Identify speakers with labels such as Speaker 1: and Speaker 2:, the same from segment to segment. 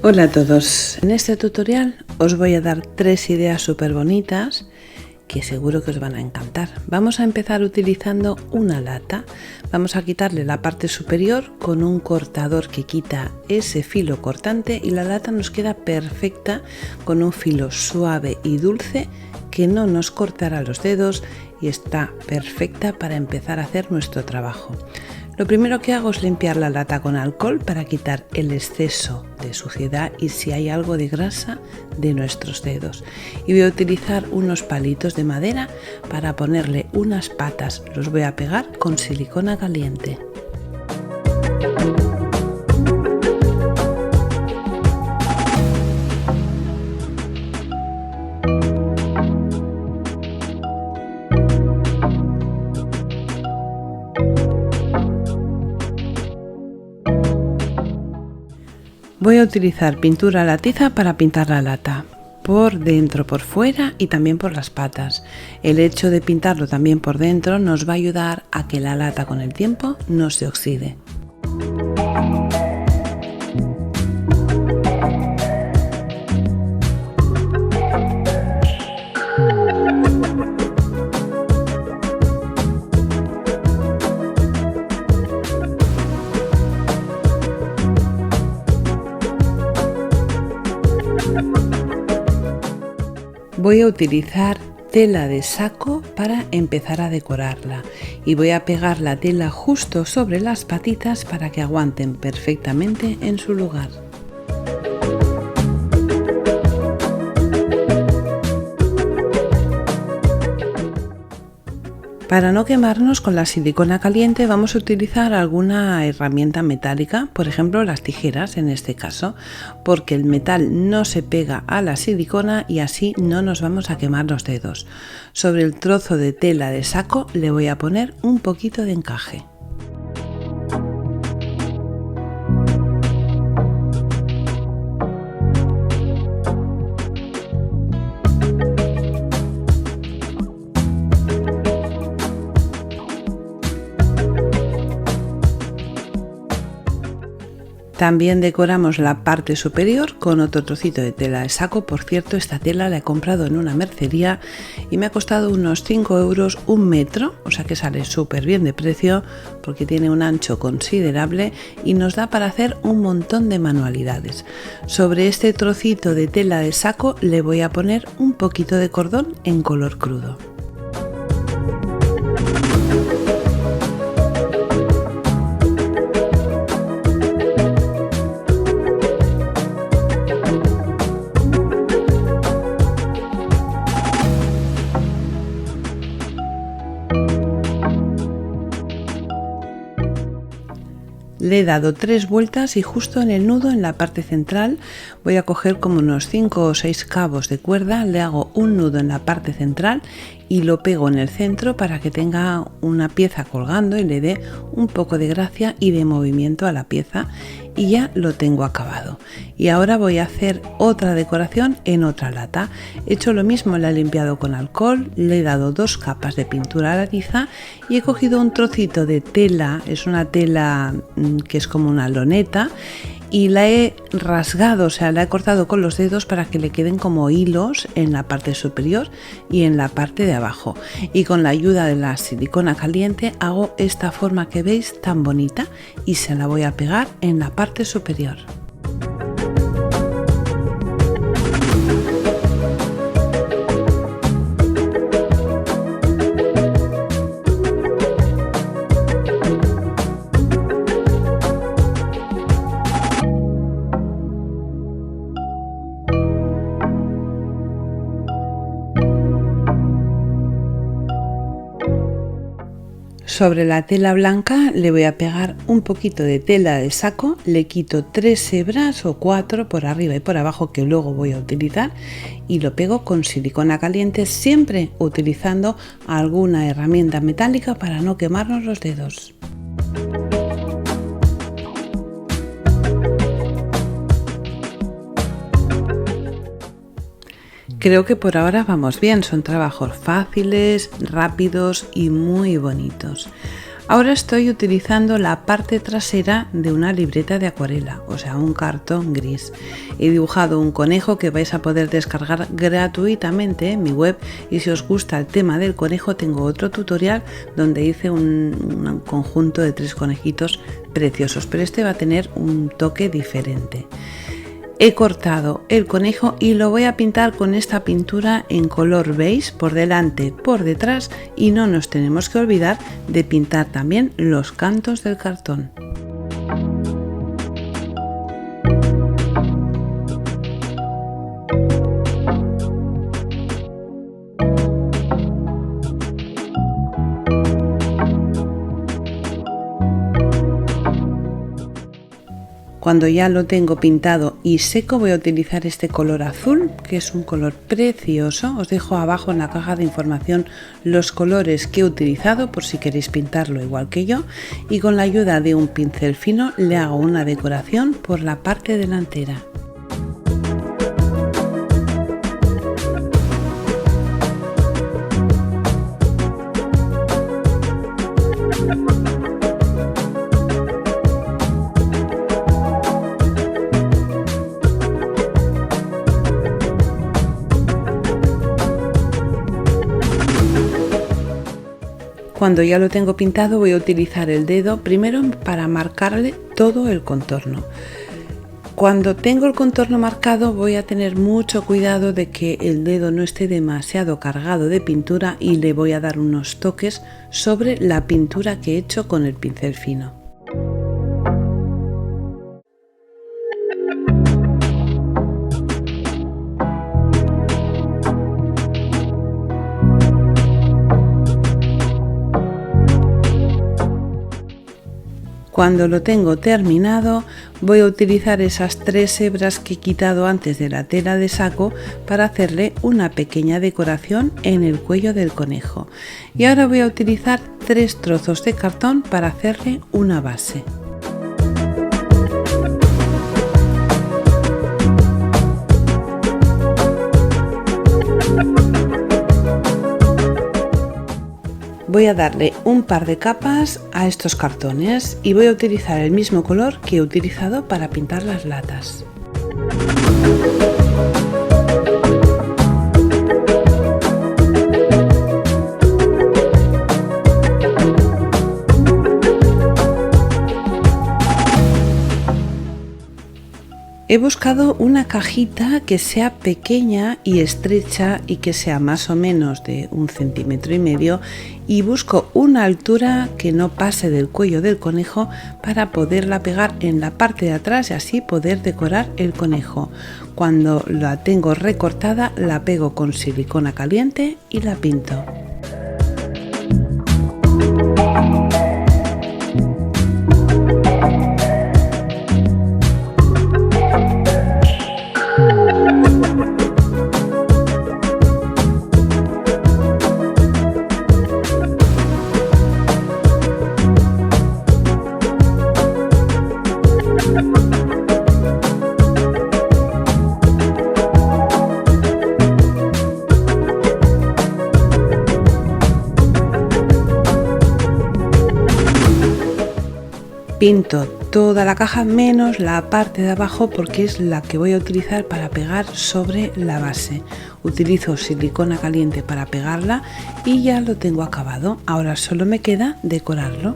Speaker 1: Hola a todos, en este tutorial os voy a dar 3 ideas súper bonitas que seguro que os van a encantar. Vamos a empezar utilizando una lata. Vamos a quitarle la parte superior con un cortador que quita ese filo cortante y la lata nos queda perfecta con un filo suave y dulce que no nos cortará los dedos y está perfecta para empezar a hacer nuestro trabajo. Lo primero que hago es limpiar la lata con alcohol para quitar el exceso de suciedad y si hay algo de grasa de nuestros dedos. Y voy a utilizar unos palitos de madera para ponerle unas patas. Los voy a pegar con silicona caliente. Voy a utilizar pintura a la tiza para pintar la lata, por dentro, por fuera y también por las patas. El hecho de pintarlo también por dentro nos va a ayudar a que la lata con el tiempo no se oxide. Voy a utilizar tela de saco para empezar a decorarla y voy a pegar la tela justo sobre las patitas para que aguanten perfectamente en su lugar. Para no quemarnos con la silicona caliente vamos a utilizar alguna herramienta metálica, por ejemplo las tijeras en este caso, porque el metal no se pega a la silicona y así no nos vamos a quemar los dedos. Sobre el trozo de tela de saco le voy a poner un poquito de encaje. También decoramos la parte superior con otro trocito de tela de saco. Por cierto, esta tela la he comprado en una mercería y me ha costado unos 5 euros un metro, o sea que sale súper bien de precio porque tiene un ancho considerable y nos da para hacer un montón de manualidades. Sobre este trocito de tela de saco le voy a poner un poquito de cordón en color crudo. Le he dado 3 vueltas y justo en el nudo, en la parte central, voy a coger como unos 5 o 6 cabos de cuerda, le hago un nudo en la parte central y lo pego en el centro para que tenga una pieza colgando y le dé un poco de gracia y de movimiento a la pieza y ya lo tengo acabado. Y ahora voy a hacer otra decoración en otra lata. He hecho lo mismo, la he limpiado con alcohol, le he dado 2 capas de pintura a la tiza y he cogido un trocito de tela, es una tela que es como una loneta, y la he rasgado, o sea, la he cortado con los dedos para que le queden como hilos en la parte superior y en la parte de abajo. Y con la ayuda de la silicona caliente hago esta forma que veis tan bonita y se la voy a pegar en la parte superior. Sobre la tela blanca le voy a pegar un poquito de tela de saco, le quito 3 hebras o 4 por arriba y por abajo que luego voy a utilizar y lo pego con silicona caliente, siempre utilizando alguna herramienta metálica para no quemarnos los dedos. Creo que por ahora vamos bien, son trabajos fáciles, rápidos y muy bonitos. Ahora estoy utilizando la parte trasera de una libreta de acuarela, o sea, un cartón gris. He dibujado un conejo que vais a poder descargar gratuitamente en mi web, y si os gusta el tema del conejo tengo otro tutorial donde hice un conjunto de 3 conejitos preciosos, pero este va a tener un toque diferente. He cortado el conejo y lo voy a pintar con esta pintura en color beige por delante, por detrás, y no nos tenemos que olvidar de pintar también los cantos del cartón. Cuando ya lo tengo pintado y seco voy a utilizar este color azul, que es un color precioso. Os dejo abajo en la caja de información los colores que he utilizado por si queréis pintarlo igual que yo, y con la ayuda de un pincel fino le hago una decoración por la parte delantera. Cuando ya lo tengo pintado voy a utilizar el dedo primero para marcarle todo el contorno. Cuando tengo el contorno marcado voy a tener mucho cuidado de que el dedo no esté demasiado cargado de pintura, y le voy a dar unos toques sobre la pintura que he hecho con el pincel fino. Cuando lo tengo terminado voy a utilizar esas 3 hebras que he quitado antes de la tela de saco para hacerle una pequeña decoración en el cuello del conejo. Y ahora voy a utilizar 3 trozos de cartón para hacerle una base. Voy a darle un par de capas a estos cartones y voy a utilizar el mismo color que he utilizado para pintar las latas. He buscado una cajita que sea pequeña y estrecha y que sea más o menos de 1,5 centímetros, y busco una altura que no pase del cuello del conejo para poderla pegar en la parte de atrás y así poder decorar el conejo. Cuando la tengo recortada la pego con silicona caliente y la pinto. Pinto toda la caja menos la parte de abajo porque es la que voy a utilizar para pegar sobre la base. Utilizo silicona caliente para pegarla y ya lo tengo acabado. Ahora solo me queda decorarlo.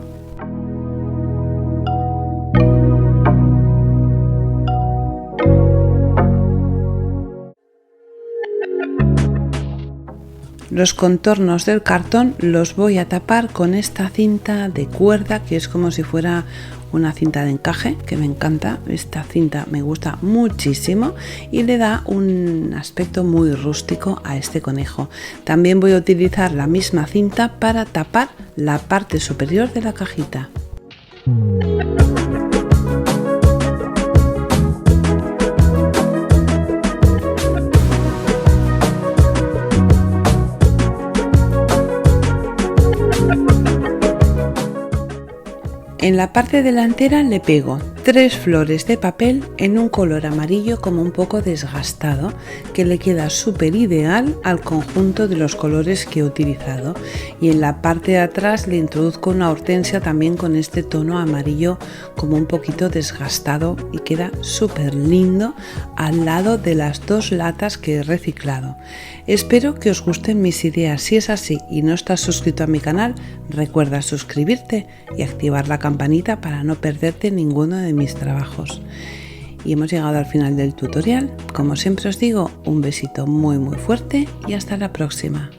Speaker 1: Los contornos del cartón los voy a tapar con esta cinta de cuerda, que es como si fuera una cinta de encaje, que me encanta. Esta cinta me gusta muchísimo y le da un aspecto muy rústico a este conejo. También voy a utilizar la misma cinta para tapar la parte superior de la cajita. En la parte delantera le pego 3 flores de papel en un color amarillo como un poco desgastado, que le queda súper ideal al conjunto de los colores que he utilizado. Y en la parte de atrás le introduzco una hortensia también con este tono amarillo como un poquito desgastado y queda súper lindo al lado de las 2 latas que he reciclado. Espero que os gusten mis ideas. Si es así y no estás suscrito a mi canal, recuerda suscribirte y activar la campanita para no perderte ninguno de mis trabajos. Y hemos llegado al final del tutorial. Como siempre os digo, un besito muy fuerte y hasta la próxima.